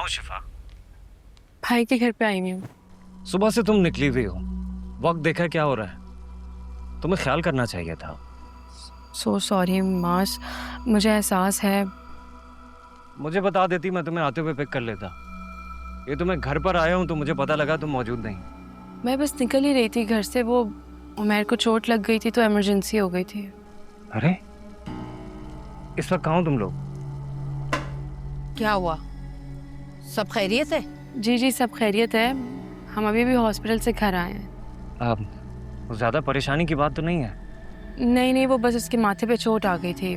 हो शिफा? भाई के घर पे आई हूँ। सुबह से तुम निकली हुई हो, वक्त देखा क्या हो रहा है? तुम्हें ख्याल करना चाहिए था। सो सॉरी मास, मुझे एहसास है। मुझे बता देती, मैं तुम्हें आते हुए पिक कर लेता। ये तो मैं घर पर आया हूँ तो मुझे पता लगा तुम मौजूद नहीं। मैं बस निकल ही रही थी घर से, वो उमैर को चोट लग गई थी तो इमरजेंसी हो गई थी। अरे इस वक्त कहाँ हो तुम लोग? क्या हुआ? सब खैरियत है? जी जी सब खैरियत है। हम अभी भी हॉस्पिटल से घर आए हैं। अब ज्यादा परेशानी की बात तो नहीं है? नहीं नहीं, वो बस उसके माथे पे चोट आ गई थी।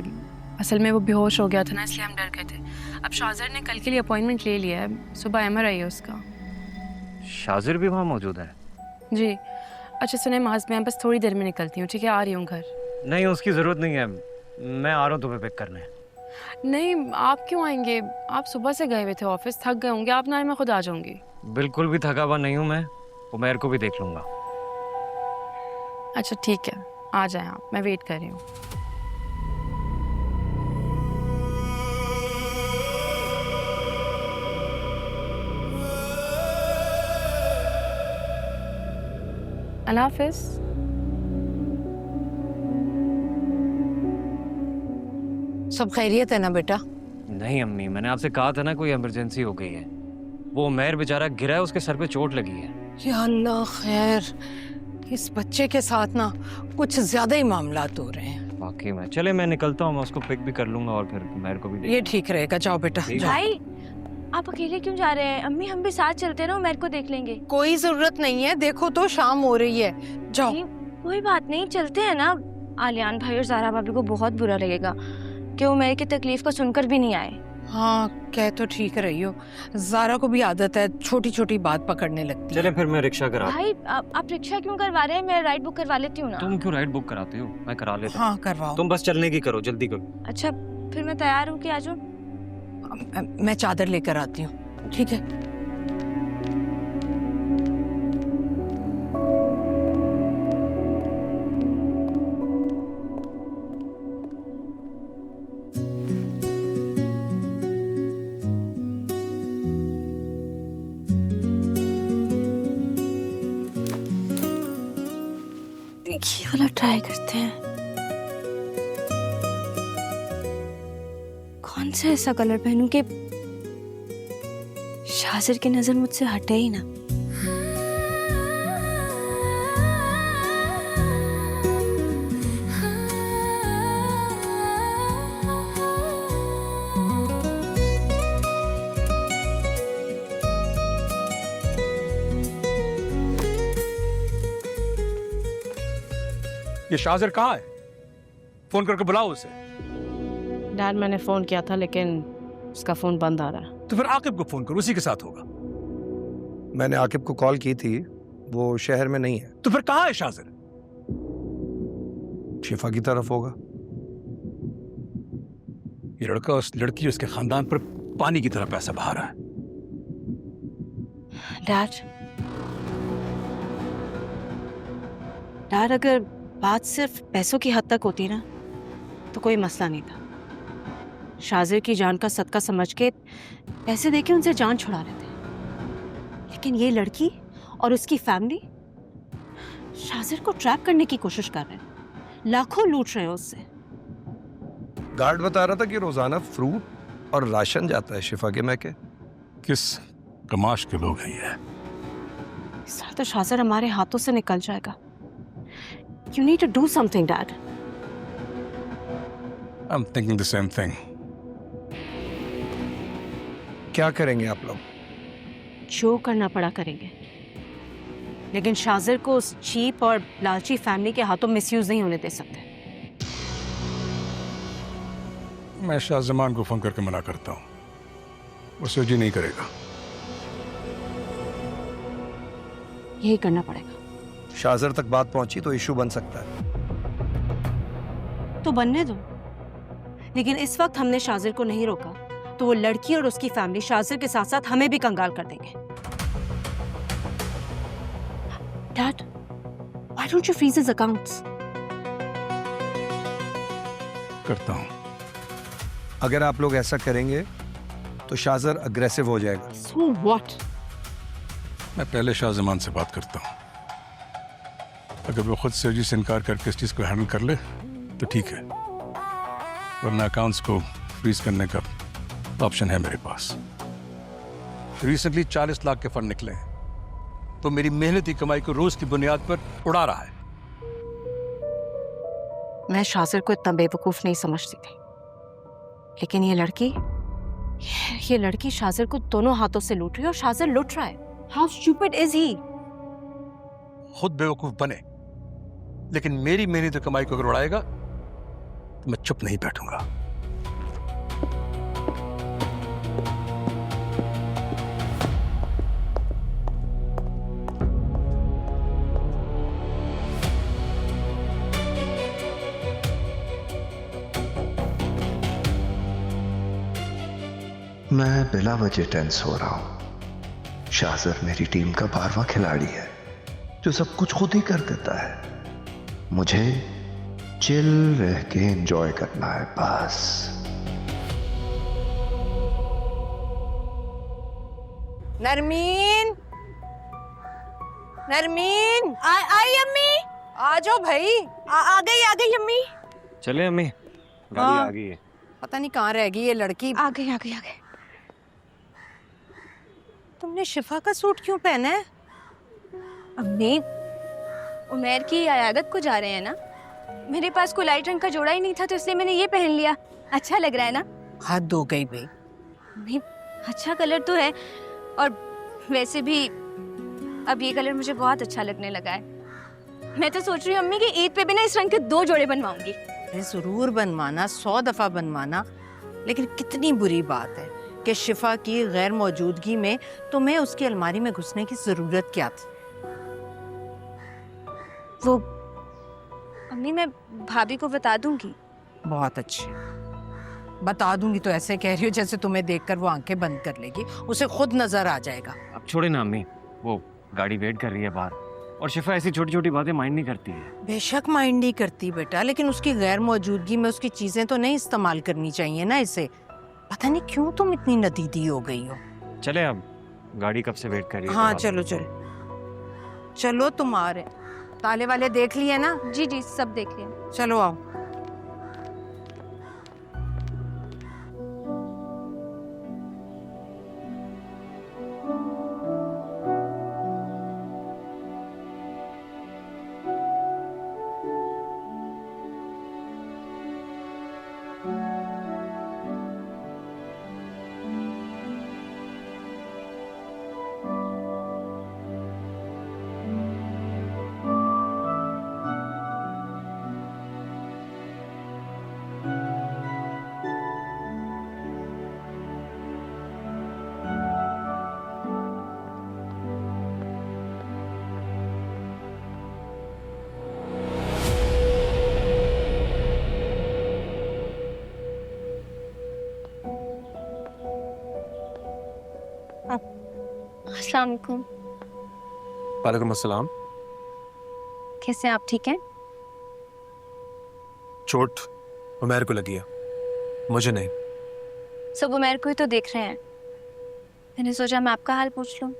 असल में वो बेहोश हो गया था ना, इसलिए हम डर गए थे। अब शाज़र ने कल के लिए अपॉइंटमेंट ले लिया है, सुबह MRI है उसका। शाजिर भी वहाँ मौजूद है? जी। अच्छा सुने माज, मैं बस थोड़ी देर में निकलती हूँ, ठीक है? आ रही हूँ घर। नहीं, उसकी जरूरत नहीं है, मैं आ रहा हूँ तुम्हें पिक करने। नहीं, आप क्यों आएंगे? आप सुबह से गए हुए थे ऑफिस, थक गए होंगे। आप ना आए, मैं खुद आ जाऊंगी। बिल्कुल भी थका हुआ नहीं हूँ मैं, उमैर को भी देख लूंगा। अच्छा ठीक है, आ जाएं आप, मैं वेट कर रही हूँ। अल्लाह हाफिज। सब खैरियत है ना बेटा? नहीं अम्मी, मैंने आपसे कहा था ना कोई इमरजेंसी हो गई है। वो उमैर बेचारा गिरा है, उसके सर पे चोट लगी है। या अल्लाह खैर, इस बच्चे के साथ ना कुछ ज्यादा ही मामलात हो रहे हैं। वाकई में। चले मैं निकलता हूँ, मैं उसको पिक भी कर लूंगा और फिर उमैर को भी ये ठीक रहेगा, जाओ बेटा ठीक है। जाओ। भाई आप अकेले क्यों जा रहे हैं? अम्मी हम भी साथ चलते हैं ना, उमैर को देख लेंगे। कोई जरूरत नहीं है, देखो तो शाम हो रही है, जाओ। नहीं, कोई बात नहीं, चलते हैं ना। आलियान भाई और ज़ारा भाभी को बहुत बुरा लगेगा कि उमैर की तकलीफ को सुनकर भी नहीं आए। हाँ कह तो ठीक रही हो, ज़ारा को भी आदत है छोटी छोटी बात पकड़ने लगती है। चले फिर मैं रिक्शा करा। भाई आप रिक्शा क्यों करवा रहे हैं? मैं राइड बुक करवा लेती हूँ ना। तुम क्यों राइड बुक कराते हो? मैं करा लेता हूँ। हाँ करवाओ। तुम बस चलने की करो, जल्दी करो। अच्छा फिर मैं तैयार हूँ कि आ जाऊँ? मैं चादर लेकर आती हूँ, ठीक है? ये वाला ट्राई करते हैं। कौन सा ऐसा कलर पहनूं कि शाजिर की नजर मुझसे हटे ही ना। ये शाजिर कहाँ है? फोन करके बुलाओ उसे। डैड मैंने फोन किया था लेकिन उसका फोन बंद आ रहा है। तो फिर आकिब को फोन करो, उसी के साथ होगा। मैंने आकिब को कॉल की थी, वो शहर में नहीं है। तो फिर कहाँ है शाजिर? शिफा की तरफ होगा। ये लड़का उस लड़की उसके खानदान पर पानी की तरह पैसा बहा रहा है। डैड अगर बात सिर्फ पैसों की हद तक होती ना तो कोई मसला नहीं था। शाजिर की जान का सदका समझ के पैसे देके उनसे जान छुड़ा रहे थे, लेकिन ये लड़की और उसकी फैमिली शाजिर को ट्रैप करने की कोशिश कर रहे हैं, लाखों लूट रहे हैं उससे। गार्ड बता रहा था कि रोजाना फ्रूट और राशन जाता है शिफा के मैके। किस कमाश के लोग हैं ये? इस साल तो शाजिर हमारे हाथों से निकल जाएगा। You need to do something, Dad. I'm thinking the same thing. क्या करेंगे आप लोग? जो करना पड़ा करेंगे, लेकिन शाजिर को उस चीप और लालची फैमिली के हाथों मिसयूज नहीं होने दे सकते। मैं शाहजमान को फोन करके मना करता हूँ, वो सोची नहीं करेगा। यही करना पड़ेगा। शाजर तक बात पहुंची तो इशू बन सकता है। तो बनने दो, लेकिन इस वक्त हमने शाजिर को नहीं रोका तो वो लड़की और उसकी फैमिली शाजिर के साथ साथ हमें भी कंगाल कर देंगे। Dad, why don't you freeze his accounts? करता हूँ। अगर आप लोग ऐसा करेंगे तो शाहजर अग्रेसिव हो जाएगा। So what? मैं पहले शाहजमान से बात करता हूँ। अगर वो खुद सर्जी से इनकार करके इस चीज़ को हैंडल कर ले तो ठीक है, वरना अकाउंट्स को फ्रीज करने का ऑप्शन है मेरे पास। रिसेंटली 40 लाख के फंड निकले हैं, तो मेरी मेहनती कमाई को रोज की बुनियाद पर उड़ा रहा है। मैं शाजिर को इतना बेवकूफ नहीं समझती थी, लेकिन ये लड़की शाजिर को दोनों हाथों से लूट रही है और शाजिर लूट रहा है। How stupid is he? खुद बेवकूफ बने, लेकिन मेरी मेहनती कमाई को अगर उड़ाएगा तो मैं चुप नहीं बैठूंगा। मैं बिला वजह टेंस हो रहा हूं। शाहजर मेरी टीम का 12वां खिलाड़ी है जो सब कुछ खुद ही कर देता है। मुझे चिल रह के एंजॉय करना है बस। नरमीन, नरमीन, आई अम्मी। आ जाओ भाई। आ गई अम्मी। चले अम्मी, गाड़ी हाँ। आ गई है। पता नहीं कहाँ रह गई ये लड़की। आ गई। तुमने शिफा का सूट क्यों पहना है? अम्मी, उमेर की अयादत को जा रहे हैं ना, मेरे पास कोई लाइट रंग का जोड़ा ही नहीं था, तो इसलिए मैंने ये पहन लिया। अच्छा लग रहा है ना? हद हो गई भाई। अम्मी, अच्छा कलर तो है, और वैसे भी अब ये कलर मुझे बहुत अच्छा लगने लगा है। मैं तो सोच रही हूँ अम्मी कि ईद पे भी ना इस रंग के 2 जोड़े बनवाऊंगी। अरे जरूर बनवाना, 100 दफा बनवाना, लेकिन कितनी बुरी बात है कि शिफा की गैर मौजूदगी में तुम्हें उसकी अलमारी में घुसने की जरूरत क्या थी? वो अम्मी, मैं भाभी को बता दूंगी। बहुत अच्छे, बता दूंगी तो ऐसे कह रही हो जैसे तुम्हें देखकर वो आंखें बंद कर लेगी, उसे खुद नजर आ जाएगा। अब छोड़े ना अम्मी, वो गाड़ी वेट कर रही है बाहर, और शिफा ऐसी छोटी छोटी बातें माइंड नहीं करती है। बेशक माइंड नहीं करती बेटा, लेकिन उसकी गैर मौजूदगी में उसकी चीजें तो नहीं इस्तेमाल करनी चाहिए ना इसे। पता नहीं क्यों तुम इतनी नदीदी हो गई हो। चले, अब गाड़ी कब से वेट कर रही है। हाँ तो चलो चलो चलो, तुम आ रहे। ताले वाले देख लिए ना? जी सब देख लिया। चलो आओ। अस्सलाम वालेकुम। वालेकुम अस्सलाम। कैसे हैं आप? ठीक हैं? चोट उमैर को लगी है, मुझे नहीं। सब उमेर को ही तो देख रहे हैं, मैंने सोचा मैं आपका हाल पूछ लूं।